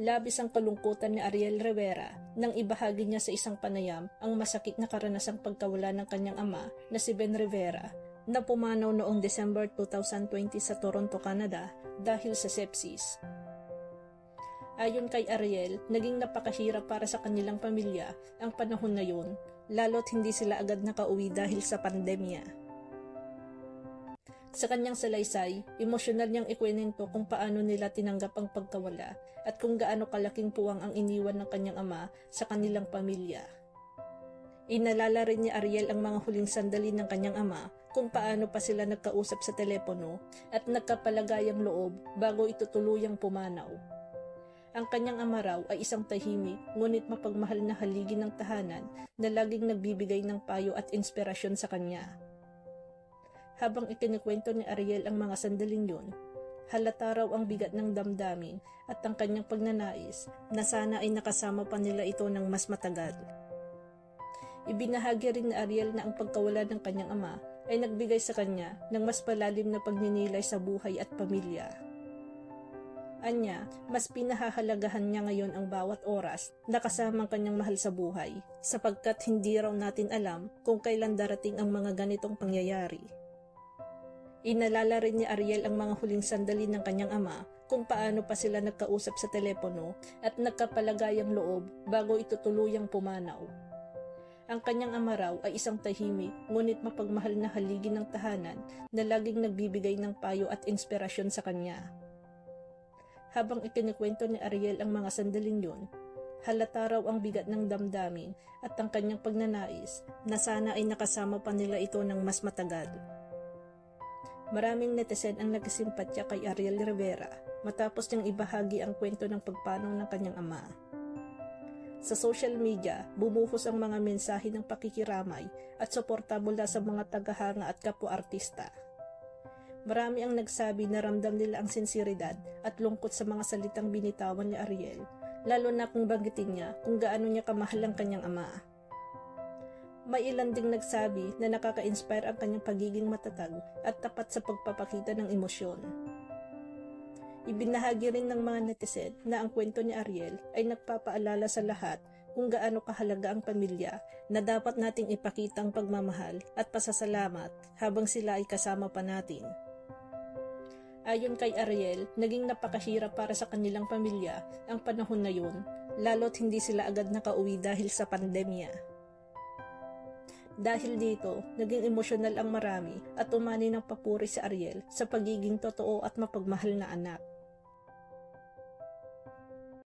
Labis ang kalungkutan ni Ariel Rivera nang ibahagi niya sa isang panayam ang masakit na karanasang pagkawala ng kanyang ama na si Ben Rivera na pumanaw noong December 2020 sa Toronto, Canada dahil sa sepsis. Ayon kay Ariel, naging napakahirap para sa kanilang pamilya ang panahon na yun, lalo't hindi sila agad nakauwi dahil sa pandemya. Sa kanyang salaysay, emosyonal niyang ikwento kung paano nila tinanggap ang pagkawala at kung gaano kalaking puwang ang iniwan ng kanyang ama sa kanilang pamilya. Inalala rin ni Ariel ang mga huling sandali ng kanyang ama kung paano pa sila nagkausap sa telepono at nagkapalagayang loob bago ito tuluyang pumanaw. Ang kanyang ama raw ay isang tahimik ngunit mapagmahal na haligi ng tahanan na laging nagbibigay ng payo at inspirasyon sa kanya. Habang ikinikwento ni Ariel ang mga sandaling yun, halata raw ang bigat ng damdamin at ang kanyang pagnanais na sana ay nakasama pa nila ito ng mas matagal. Ibinahagi rin ni Ariel na ang pagkawala ng kanyang ama ay nagbigay sa kanya ng mas palalim na pagninilay sa buhay at pamilya. Anya, mas pinahahalagahan niya ngayon ang bawat oras na kasama ang kanyang mahal sa buhay sapagkat hindi raw natin alam kung kailan darating ang mga ganitong pangyayari. Inalala rin ni Ariel ang mga huling sandali ng kanyang ama kung paano pa sila nagkausap sa telepono at nagkapalagayang loob bago ito tuluyang pumanaw. Ang kanyang ama raw ay isang tahimik ngunit mapagmahal na haligi ng tahanan na laging nagbibigay ng payo at inspirasyon sa kanya. Habang ikinikwento ni Ariel ang mga sandaling yun, halata raw ang bigat ng damdamin at ang kanyang pagnanais na sana ay nakasama pa nila ito ng mas matagal. Maraming netizen ang nagsimpatya kay Ariel Rivera matapos niyang ibahagi ang kwento ng pagpanaw ng kanyang ama. Sa social media, bumuhos ang mga mensahe ng pakikiramay at suporta mula sa mga tagahanga at kapwa-artista. Marami ang nagsabi na ramdam nila ang sinseridad at lungkot sa mga salitang binitawan ni Ariel, lalo na kung banggitin niya kung gaano niya kamahal ang kanyang ama. May ilan ding nagsabi na nakaka-inspire ang kanyang pagiging matatag at tapat sa pagpapakita ng emosyon. Ibinahagi rin ng mga netizen na ang kwento ni Ariel ay nagpapaalala sa lahat kung gaano kahalaga ang pamilya na dapat nating ipakita ang pagmamahal at pasasalamat habang sila ay kasama pa natin. Ayon kay Ariel, naging napakahirap para sa kanilang pamilya ang panahon na yun, lalo't hindi sila agad nakauwi dahil sa pandemya. Dahil dito, naging emosyonal ang marami at umani ng papuri si Ariel sa pagiging totoo at mapagmahal na anak.